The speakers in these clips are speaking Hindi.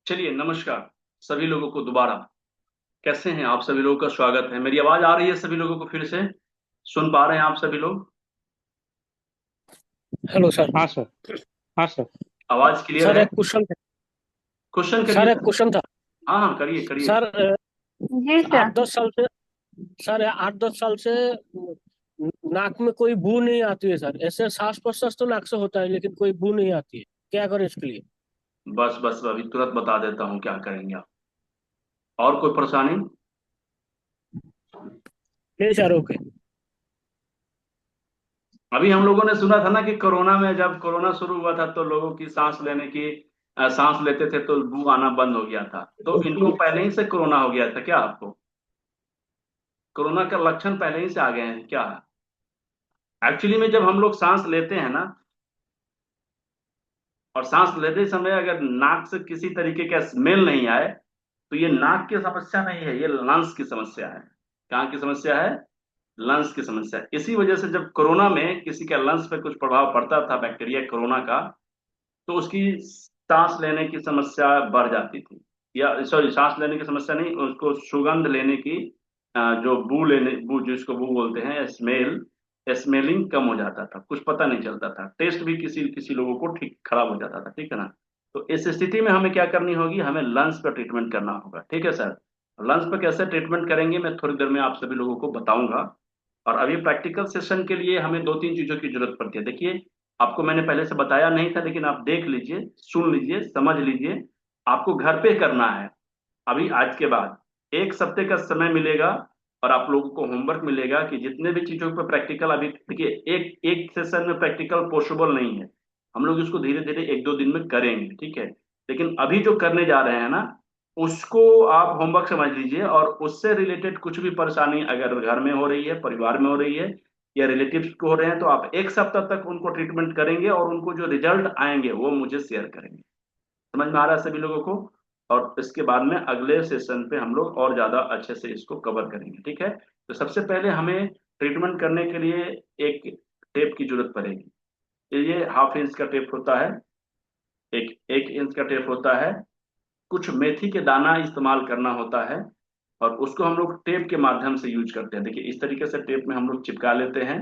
चलिए, नमस्कार सभी लोगों को दोबारा। कैसे हैं आप? सभी लोगों का स्वागत है। मेरी आवाज आ रही है सभी लोगों को? फिर से सुन पा रहे हैं आप सभी लोग? Hello sir. हाँ सर। हाँ सर। आवाज क्लियर सर है? एक क्वेश्चन था। क्वेश्चन करिए सर एक सर। क्वेश्चन था। हाँ हाँ, करिए करिए। सर जी आठ सर। दस साल से सर 8-10 साल से नाक में कोई बू नहीं आती है सर। ऐसे सांस प्रश्वास तो नाक से होता है लेकिन कोई बू नहीं आती है। क्या करें इसके लिए? बस बस अभी तुरंत बता देता हूँ क्या करेंगे आप। और कोई परेशानी? नहीं सर, ओके। अभी हम लोगों ने सुना था ना कि कोरोना में, जब कोरोना शुरू हुआ था तो लोगों की सांस लेने की सांस लेते थे तो बू आना बंद हो गया था। तो इनको पहले ही से कोरोना हो गया था क्या? आपको कोरोना का लक्षण पहले ही से आ गए हैं क्या? एक्चुअली में जब हम लोग सांस लेते हैं ना, और सांस लेते समय अगर नाक से किसी तरीके का स्मेल नहीं आए, तो ये नाक की समस्या नहीं है, ये लंग्स की समस्या है। कहाँ की समस्या है? लंग्स की समस्या। इसी वजह से जब कोरोना में किसी का लंग्स पे कुछ प्रभाव पड़ता था बैक्टीरिया कोरोना का, तो उसकी सांस लेने की समस्या बढ़ जाती थी। या सॉरी, सांस लेने की समस्या नहीं, उसको सुगंध लेने की जो बू जिसको बू बोलते हैं, स्मेल, स्मेलिंग कम हो जाता था, कुछ पता नहीं चलता था, टेस्ट भी किसी किसी लोगों को ठीक खराब हो जाता था। ठीक है ना? तो इस स्थिति में हमें क्या करनी होगी? हमें लंग्स पर ट्रीटमेंट करना होगा। ठीक है सर? लंग्स पर कैसे ट्रीटमेंट करेंगे मैं थोड़ी देर में आप सभी लोगों को बताऊंगा। और अभी प्रैक्टिकल सेशन के लिए हमें दो तीन चीजों की जरूरत पड़ती है। देखिए, आपको मैंने पहले से बताया नहीं था, लेकिन आप देख लीजिए, सुन लीजिए, समझ लीजिए। आपको घर पे करना है। अभी आज के बाद 1 हफ्ते का समय मिलेगा, और आप लोगों को होमवर्क मिलेगा कि जितने भी चीजों पर प्रैक्टिकल, अभी देखिए, एक एक सेशन में प्रैक्टिकल पॉसिबल नहीं है। हम लोग इसको धीरे धीरे 1-2 दिन में करेंगे, ठीक है? लेकिन अभी जो करने जा रहे हैं ना, उसको आप होमवर्क समझ लीजिए, और उससे रिलेटेड कुछ भी परेशानी अगर घर में हो रही है, परिवार में हो रही है, या रिलेटिव्स को हो रहे हैं, तो आप 1 सप्ताह तक उनको ट्रीटमेंट करेंगे, और उनको जो रिजल्ट आएंगे वो मुझे शेयर करेंगे। समझ में आ रहा है सभी लोगों को? और इसके बाद में अगले सेशन पे हम लोग और ज्यादा अच्छे से इसको कवर करेंगे। ठीक है? तो सबसे पहले हमें ट्रीटमेंट करने के लिए एक टेप की जरूरत पड़ेगी। ये 1/2 इंच का टेप होता है, एक 1 इंच का टेप होता है। कुछ मेथी के दाना इस्तेमाल करना होता है, और उसको हम लोग टेप के माध्यम से यूज करते हैं। देखिए, इस तरीके से टेप में हम लोग चिपका लेते हैं।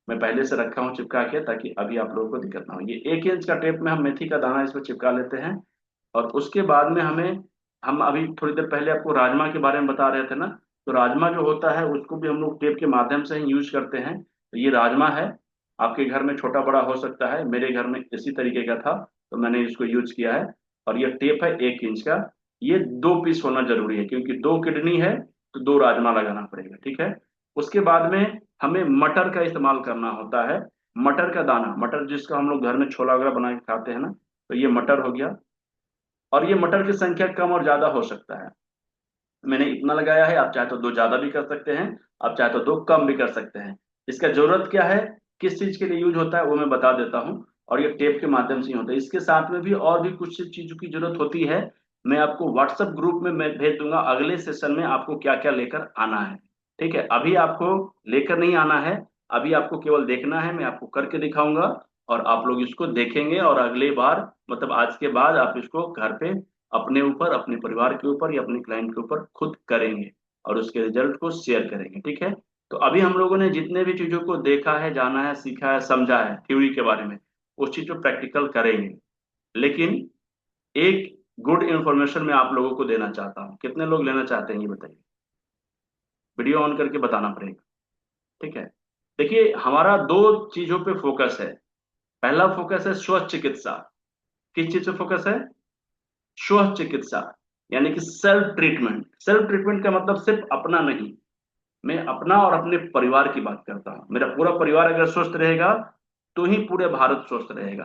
मैं पहले से रखा हूँ चिपका के, ताकि अभी आप लोगों को दिक्कत ना हो। ये 1 इंच का टेप में हम मेथी का दाना इसको चिपका लेते हैं। और उसके बाद में हम अभी थोड़ी देर पहले आपको राजमा के बारे में बता रहे थे ना, तो राजमा जो होता है उसको भी हम लोग टेप के माध्यम से ही यूज करते हैं। तो ये राजमा है। आपके घर में छोटा बड़ा हो सकता है, मेरे घर में इसी तरीके का था, तो मैंने इसको यूज किया है। और ये टेप है 1 इंच का। ये 2 पीस होना जरूरी है, क्योंकि 2 किडनी है, तो 2 राजमा लगाना पड़ेगा। ठीक है? उसके बाद में हमें मटर का इस्तेमाल करना होता है। मटर का दाना, मटर जिसका हम लोग घर में छोला वगैरह बना के खाते हैं ना, तो ये मटर हो गया। और ये मटर की संख्या कम और ज्यादा हो सकता है। मैंने इतना लगाया है, आप चाहे तो दो ज्यादा भी कर सकते हैं, आप चाहे तो दो कम भी कर सकते हैं। इसका जरूरत क्या है, किस चीज के लिए यूज होता है, वो मैं बता देता हूँ। और ये टेप के माध्यम से ही होता है। इसके साथ में भी और भी कुछ चीजों की जरूरत होती है। मैं आपको व्हाट्सएप ग्रुप में मैं भेज दूंगा अगले सेशन में आपको क्या क्या लेकर आना है। ठीक है? अभी आपको लेकर नहीं आना है, अभी आपको केवल देखना है, मैं आपको करके दिखाऊंगा। और आप लोग इसको देखेंगे, और अगले बार, मतलब आज के बाद, आप इसको घर पे अपने ऊपर, अपने परिवार के ऊपर, या अपने क्लाइंट के ऊपर खुद करेंगे, और उसके रिजल्ट को शेयर करेंगे। ठीक है? तो अभी हम लोगों ने जितने भी चीजों को देखा है, जाना है, सीखा है, समझा है थ्योरी के बारे में, उस चीज को प्रैक्टिकल करेंगे। लेकिन एक गुड इंफॉर्मेशन मैं आप लोगों को देना चाहता हूँ। कितने लोग लेना चाहते हैं ये बताइए? वीडियो ऑन करके बताना पड़ेगा। ठीक है? देखिए, हमारा दो चीजों पे फोकस है। पहला फोकस है स्व चिकित्सा। किस चीज पे फोकस है? स्व चिकित्सा, यानी कि सेल्फ ट्रीटमेंट। सेल्फ ट्रीटमेंट का मतलब सिर्फ अपना नहीं, मैं अपना और अपने परिवार की बात करता हूं। मेरा पूरा परिवार अगर स्वस्थ रहेगा, तो ही पूरे भारत स्वस्थ रहेगा।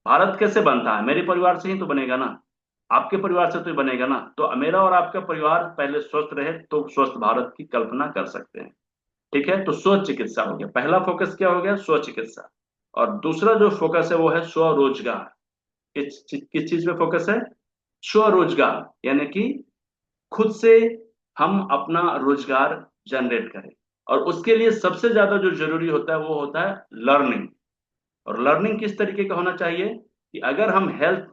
भारत कैसे बनता है? मेरे परिवार से ही तो बनेगा ना, आपके परिवार से तो ही बनेगा ना। तो मेरा और आपका परिवार पहले स्वस्थ रहे, तो स्वस्थ भारत की कल्पना कर सकते हैं। ठीक है? तो स्व चिकित्सा हो गया पहला फोकस। क्या हो गया? स्व चिकित्सा। और दूसरा जो फोकस है वो है स्वरोजगार। किस चीज पे फोकस है? स्वरोजगार, यानी कि खुद से हम अपना रोजगार जनरेट करें। और उसके लिए सबसे ज्यादा जो जरूरी होता है वो होता है लर्निंग। और लर्निंग किस तरीके का होना चाहिए? कि अगर हम हेल्थ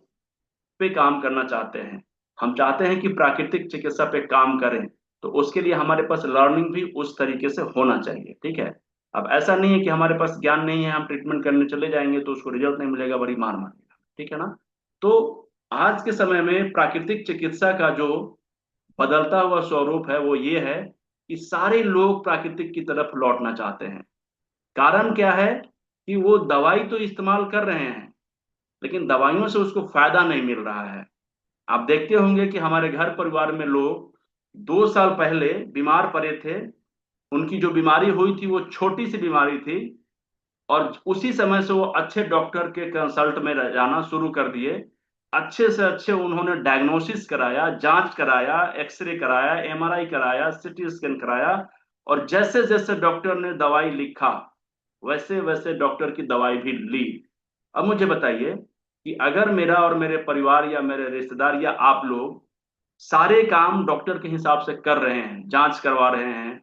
पे काम करना चाहते हैं, हम चाहते हैं कि प्राकृतिक चिकित्सा पे काम करें, तो उसके लिए हमारे पास लर्निंग भी उस तरीके से होना चाहिए, ठीक है। अब ऐसा नहीं है कि हमारे पास ज्ञान नहीं है, हम ट्रीटमेंट करने चले जाएंगे तो उसको रिजल्ट नहीं मिलेगा, बड़ी मार मारेगा, ठीक है ना। तो आज के समय में प्राकृतिक चिकित्सा का जो बदलता हुआ स्वरूप है वो ये है कि सारे लोग प्राकृतिक की तरफ लौटना चाहते हैं। कारण क्या है कि वो दवाई तो इस्तेमाल कर रहे हैं, लेकिन दवाइयों से उसको फायदा नहीं मिल रहा है। आप देखते होंगे कि हमारे घर परिवार में लोग 2 साल पहले बीमार पड़े थे, उनकी जो बीमारी हुई थी वो छोटी सी बीमारी थी, और उसी समय से वो अच्छे डॉक्टर के कंसल्ट में जाना शुरू कर दिए। अच्छे से अच्छे उन्होंने डायग्नोसिस कराया, जांच कराया, एक्सरे कराया, एमआरआई कराया, सीटी स्कैन कराया, और जैसे जैसे डॉक्टर ने दवाई लिखा वैसे वैसे डॉक्टर की दवाई भी ली। अब मुझे बताइए कि अगर मेरा और मेरे परिवार या मेरे रिश्तेदार या आप लोग सारे काम डॉक्टर के हिसाब से कर रहे हैं, जांच करवा रहे हैं,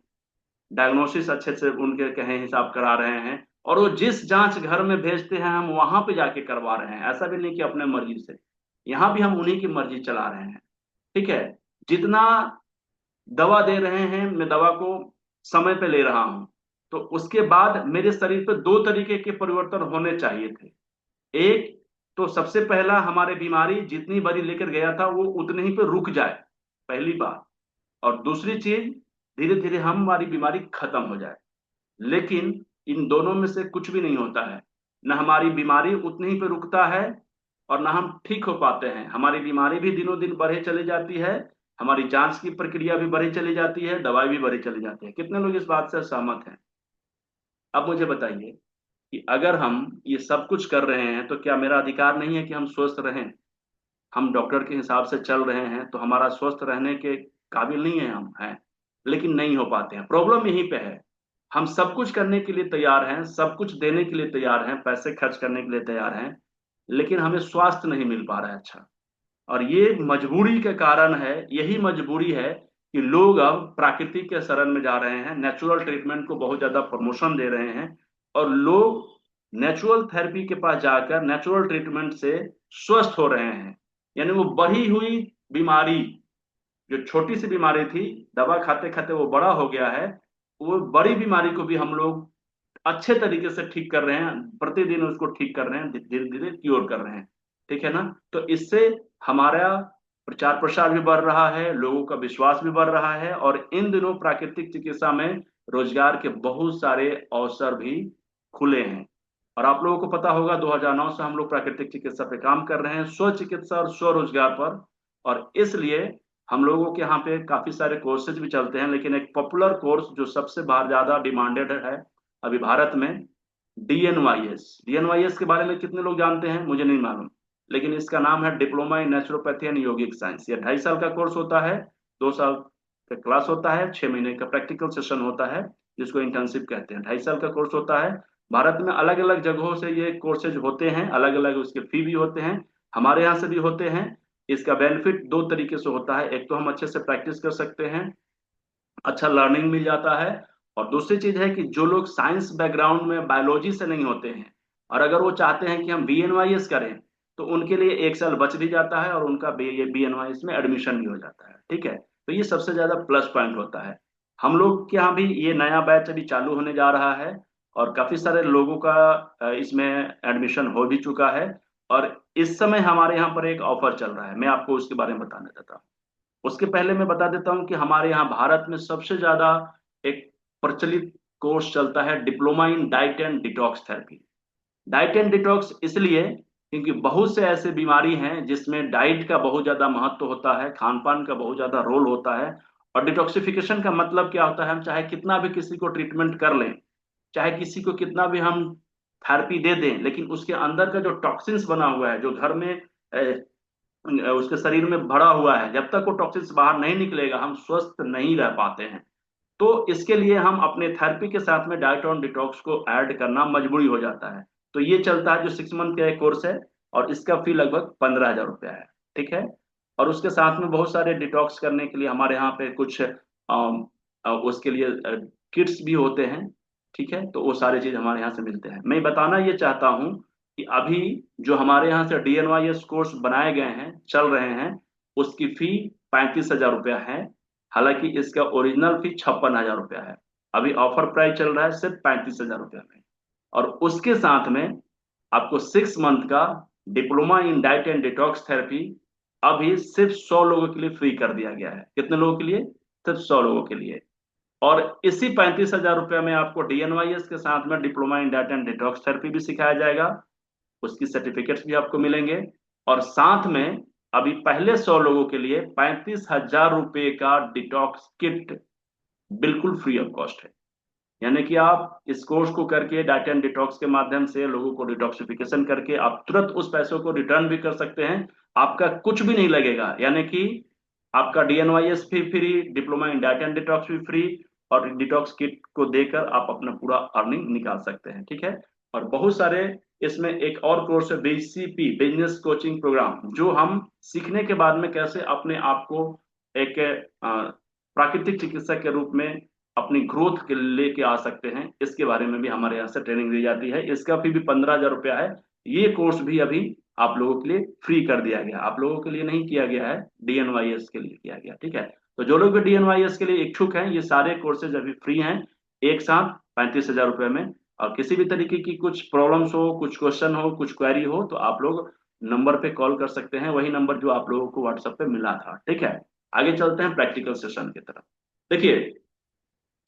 डायग्नोसिस अच्छे से उनके कहे हिसाब करा रहे हैं, और वो जिस जांच घर में भेजते हैं हम वहां पे जाके करवा रहे हैं, ऐसा भी नहीं कि अपने मर्जी से, यहाँ भी हम उन्हीं की मर्जी चला रहे हैं, ठीक है। जितना दवा दे रहे हैं, मैं दवा को समय पे ले रहा हूं, तो उसके बाद मेरे शरीर पे दो तरीके के परिवर्तन होने चाहिए थे। एक, तो सबसे पहला हमारे बीमारी जितनी बड़ी लेकर गया था वो उतने ही पे रुक जाए, पहली बात। और दूसरी चीज, धीरे धीरे हमारी बीमारी खत्म हो जाए। लेकिन इन दोनों में से कुछ भी नहीं होता है। न हमारी बीमारी उतनी ही पे रुकता है, और न हम ठीक हो पाते हैं। हमारी बीमारी भी दिनों दिन बढ़े चली जाती है, हमारी जांच की प्रक्रिया भी बढ़ी चली जाती है, दवाई भी बढ़ी चली जाती है। कितने लोग इस बात से सहमत हैं? अब मुझे बताइए कि अगर हम ये सब कुछ कर रहे हैं तो क्या मेरा अधिकार नहीं है कि हम स्वस्थ रहें? हम डॉक्टर के हिसाब से चल रहे हैं तो हमारा स्वस्थ रहने के काबिल नहीं है, हम हैं, लेकिन नहीं हो पाते हैं। प्रॉब्लम यहीं पे है। हम सब कुछ करने के लिए तैयार हैं, सब कुछ देने के लिए तैयार हैं, पैसे खर्च करने के लिए तैयार हैं, लेकिन हमें स्वास्थ्य नहीं मिल पा रहा है अच्छा। और ये मजबूरी के कारण है, यही मजबूरी है कि लोग अब प्राकृतिक के शरण में जा रहे हैं, नेचुरल ट्रीटमेंट को बहुत ज्यादा प्रमोशन दे रहे हैं, और लोग नेचुरल थेरेपी के पास जाकर नेचुरल ट्रीटमेंट से स्वस्थ हो रहे हैं। यानी वो बढ़ी हुई बीमारी, जो छोटी सी बीमारी थी, दवा खाते खाते वो बड़ा हो गया है, वो बड़ी बीमारी को भी हम लोग अच्छे तरीके से ठीक कर रहे हैं, प्रतिदिन उसको ठीक कर रहे हैं, धीरे धीरे क्योर कर रहे हैं, ठीक है ना। तो इससे हमारा प्रचार प्रसार भी बढ़ रहा है, लोगों का विश्वास भी बढ़ रहा है, और इन दिनों प्राकृतिक चिकित्सा में रोजगार के बहुत सारे अवसर भी खुले हैं। और आप लोगों को पता होगा 2009 से हम लोग प्राकृतिक चिकित्सा पे काम कर रहे हैं, स्व चिकित्सा और स्वरोजगार पर। और इसलिए हम लोगों के यहाँ पे काफी सारे कोर्सेज भी चलते हैं, लेकिन एक पॉपुलर कोर्स जो सबसे बाहर ज्यादा डिमांडेड है अभी भारत में, डीएनवाईएस। डीएनवाईएस के बारे में कितने लोग जानते हैं मुझे नहीं मालूम, लेकिन इसका नाम है diploma in naturopathy and yogic science. ये 2.5 साल का कोर्स होता है, 2 साल का क्लास होता है, 6 महीने का प्रैक्टिकल सेशन होता है, जिसको इंटर्नशिप कहते हैं। 2.5 साल का कोर्स होता है। भारत में अलग अलग जगहों से ये कोर्सेज होते हैं, अलग अलग उसके फी भी होते हैं, हमारे यहाँ से भी होते हैं। इसका बेनिफिट दो तरीके से होता है, एक तो हम अच्छे से प्रैक्टिस कर सकते हैं, अच्छा लर्निंग मिल जाता है, और दूसरी चीज है कि जो लोग साइंस बैकग्राउंड में बायोलॉजी से नहीं होते हैं, और अगर वो चाहते हैं कि हम बीएनवाईएस करें, तो उनके लिए 1 साल बच भी जाता है और उनका बीएनवाईएस में एडमिशन भी हो जाता है, ठीक है। तो ये सबसे ज्यादा प्लस पॉइंट होता है। हम लोग के यहाँ भी ये नया बैच अभी चालू होने जा रहा है, और काफी सारे लोगों का इसमें एडमिशन हो भी चुका है। और इस समय हमारे यहाँ पर एक ऑफर चल रहा है, मैं आपको उसके बारे में बताना चाहता हूँ। उसके पहले मैं बता देता हूँ कि हमारे यहाँ भारत में सबसे ज्यादा एक प्रचलित कोर्स चलता है, diploma in diet and detox therapy. Diet and detox इसलिए क्योंकि बहुत से ऐसे बीमारी हैं जिसमें डाइट का बहुत ज्यादा महत्व होता है, खान पान का बहुत ज्यादा रोल होता है। और डिटॉक्सिफिकेशन का मतलब क्या होता है, हम चाहे कितना भी किसी को ट्रीटमेंट कर लें, चाहे किसी को कितना भी हम थेरेपी दे दें, लेकिन उसके अंदर का जो टॉक्सिन्स बना हुआ है, जो घर में उसके शरीर में भरा हुआ है, जब तक वो टॉक्सिन्स बाहर नहीं निकलेगा हम स्वस्थ नहीं रह पाते हैं। तो इसके लिए हम अपने थेरेपी के साथ में डाइट और डिटॉक्स को ऐड करना मजबूरी हो जाता है। तो ये चलता है, जो 6 मंथ का एक कोर्स है, और इसका फी लगभग 15,000 रुपया है, ठीक है। और उसके साथ में बहुत सारे डिटॉक्स करने के लिए हमारे यहाँ पे कुछ उसके लिए किट्स भी होते हैं, ठीक है। तो वो सारी चीज हमारे यहाँ से मिलते हैं। मैं बताना ये चाहता हूँ कि अभी जो हमारे यहाँ से डीएनवाईएस कोर्स बनाए गए हैं, चल रहे हैं, उसकी फी 35,000 रुपया है। हालांकि इसका ओरिजिनल फी 56,000 रुपया है। अभी ऑफर प्राइस चल रहा है सिर्फ 35,000 रुपया में। और उसके साथ में आपको 6 मंथ का diploma in diet and detox therapy अभी सिर्फ 100 लोगों के लिए फ्री कर दिया गया है। कितने लोगों के लिए? सिर्फ 100 लोगों के लिए। और इसी 35,000 रुपया में आपको डीएनवाईएस के साथ में diploma in diet and detox therapy भी सिखाया जाएगा, उसकी सर्टिफिकेट्स भी आपको मिलेंगे। और साथ में अभी पहले 100 लोगों के लिए 35,000 रुपये का डिटॉक्स किट बिल्कुल फ्री ऑफ कॉस्ट है। यानी कि आप इस कोर्स को करके डाइट एंड डिटॉक्स के माध्यम से लोगों को डिटॉक्सिफिकेशन करके आप तुरंत उस पैसों को रिटर्न भी कर सकते हैं। आपका कुछ भी नहीं लगेगा, यानी कि आपका डीएनवाईएस भी free, diploma in diet and detox भी फ्री, और डिटॉक्स किट को देकर आप अपना पूरा अर्निंग निकाल सकते हैं। ठीक है। और बहुत सारे इसमें एक और कोर्स है बीसीपी, बिजनेस कोचिंग प्रोग्राम, जो हम सीखने के बाद में कैसे अपने आप को एक प्राकृतिक चिकित्सक के रूप में अपनी ग्रोथ के लेके आ सकते हैं, इसके बारे में भी हमारे यहाँ से ट्रेनिंग दी जाती है। इसका फी भी 15,000 रुपया है। ये कोर्स भी अभी आप लोगों के लिए फ्री कर दिया गया, आप लोगों के लिए नहीं किया गया है, डीएनवाईएस के लिए किया गया। ठीक है। तो जो लोग भी डीएनवाईएस के लिए इच्छुक हैं, ये सारे कोर्सेज अभी फ्री हैं, एक साथ 35,000 रुपये में। और किसी भी तरीके की कुछ प्रॉब्लम्स हो, कुछ क्वेश्चन हो, कुछ क्वेरी हो, तो आप लोग नंबर पे कॉल कर सकते हैं, वही नंबर जो आप लोगों को व्हाट्सएप पे मिला था। ठीक है। आगे चलते हैं प्रैक्टिकल सेशन की तरफ। देखिए,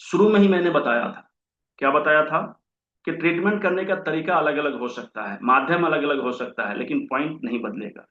शुरू में ही मैंने बताया था, क्या बताया था, कि ट्रीटमेंट करने का तरीका अलग अलग हो सकता है, माध्यम अलग अलग हो सकता है, लेकिन पॉइंट नहीं बदलेगा।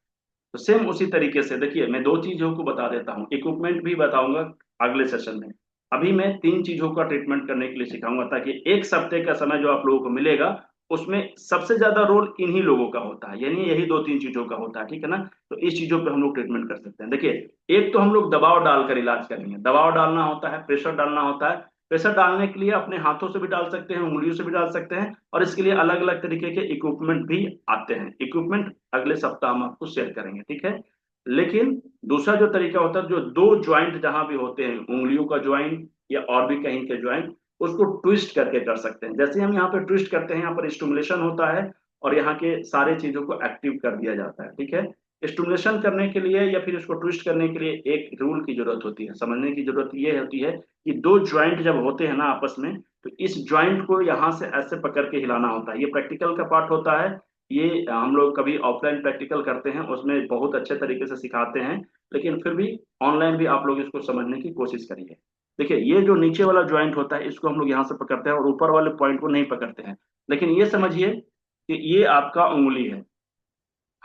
तो सेम उसी तरीके से देखिए, मैं दो चीजों को बता देता हूँ, इक्विपमेंट भी बताऊंगा अगले सेशन में। अभी मैं तीन चीजों का ट्रीटमेंट करने के लिए सिखाऊंगा, ताकि एक सप्ताह का समय जो आप लोगों को मिलेगा, उसमें सबसे ज्यादा रोल इन्हीं लोगों का होता है, यानी यही दो तीन चीजों का होता है। ठीक है ना। तो इस चीजों पे हम लोग ट्रीटमेंट कर सकते हैं। देखिए, एक तो हम लोग दबाव डालकर इलाज करेंगे, दबाव डालना होता है, प्रेशर डालना होता है। प्रेशर डालने के लिए अपने हाथों से भी डाल सकते हैं, उंगलियों से भी डाल सकते हैं, और इसके लिए अलग अलग तरीके के इक्विपमेंट भी आते हैं। इक्विपमेंट अगले सप्ताह हम आपको शेयर करेंगे। ठीक है। लेकिन दूसरा जो तरीका होता है, जो दो ज्वाइंट जहां भी होते हैं, उंगलियों का ज्वाइंट या और भी कहीं के ज्वाइंट, उसको ट्विस्ट करके कर सकते हैं। जैसे हम यहाँ पे ट्विस्ट करते हैं, यहाँ पर स्टिमुलेशन होता है, और यहाँ के सारे चीजों को एक्टिव कर दिया जाता है। ठीक है। स्टिमुलेशन करने के लिए या फिर इसको ट्विस्ट करने के लिए एक रूल की जरूरत होती है, समझने की जरूरत ये होती है कि दो ज्वाइंट जब होते हैं ना आपस में, तो इस ज्वाइंट को यहाँ से ऐसे पकड़ के हिलाना होता है। ये प्रैक्टिकल का पार्ट होता है। ये हम लोग कभी ऑफलाइन प्रैक्टिकल करते हैं, उसमें बहुत अच्छे तरीके से सिखाते हैं, लेकिन फिर भी ऑनलाइन भी आप लोग इसको समझने की कोशिश करिए। देखिए, ये जो नीचे वाला ज्वाइंट होता है, इसको हम लोग यहाँ से पकड़ते हैं, और ऊपर वाले पॉइंट को नहीं पकड़ते हैं। लेकिन ये समझिए कि ये आपका उंगली है,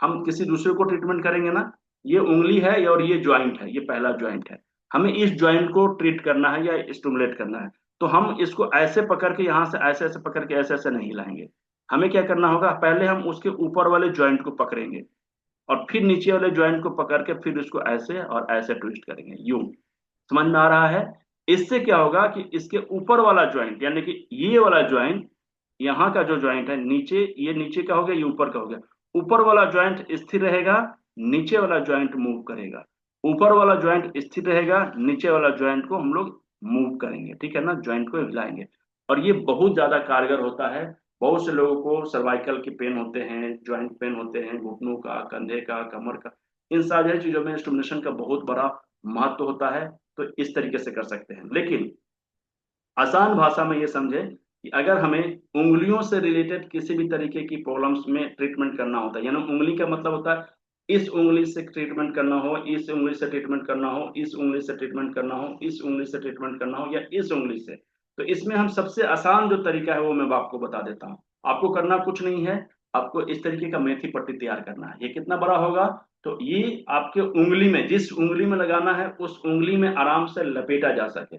हम किसी दूसरे को ट्रीटमेंट करेंगे ना, ये उंगली है और ये ज्वाइंट है, ये पहला ज्वाइंट है। हमें इस ज्वाइंट को ट्रीट करना है या स्टिमुलेट करना है, तो हम इसको ऐसे पकड़ के यहाँ से ऐसे ऐसे पकड़ के ऐसे ऐसे नहीं हिलाएंगे। हमें क्या करना होगा, पहले हम उसके ऊपर वाले ज्वाइंट को पकड़ेंगे, और फिर नीचे वाले ज्वाइंट को पकड़ के फिर उसको ऐसे और ऐसे ट्विस्ट करेंगे, यूं। समझ में आ रहा है? इससे क्या होगा कि इसके ऊपर वाला ज्वाइंट, यानी कि ये वाला ज्वाइंट, यहाँ का जो ज्वाइंट है नीचे, ये नीचे का हो गया, ये ऊपर का हो गया। ऊपर वाला ज्वाइंट स्थिर रहेगा, नीचे वाला ज्वाइंट मूव करेगा। ऊपर वाला ज्वाइंट स्थिर रहेगा, नीचे वाला ज्वाइंट को हम लोग मूव करेंगे। ठीक है ना, ज्वाइंट को हिलाएंगे। और ये बहुत ज्यादा कारगर होता है। बहुत से लोगों को सर्वाइकल के पेन होते हैं, ज्वाइंट पेन होते हैं, घुटनों का, कंधे का, कमर का, इन सारी चीजों में स्टिमुलेशन का बहुत बड़ा महत्व होता है। तो इस तरीके से कर सकते हैं। लेकिन आसान भाषा में ये समझे कि अगर हमें उंगलियों से रिलेटेड किसी भी तरीके की प्रॉब्लम्स में ट्रीटमेंट करना होता है, यानी उंगली का मतलब होता है इस उंगली से ट्रीटमेंट करना हो, इस उंगली से ट्रीटमेंट करना हो, इस उंगली से ट्रीटमेंट करना हो, इस उंगली से ट्रीटमेंट करना हो, या इस उंगली से, तो इसमें हम सबसे आसान जो तरीका है वो मैं आपको बता देता हूँ। आपको करना कुछ नहीं है, आपको इस तरीके का मेथी पट्टी तैयार करना है। ये कितना बड़ा होगा, तो ये आपके उंगली में, जिस उंगली में लगाना है उस उंगली में आराम से लपेटा जा सके,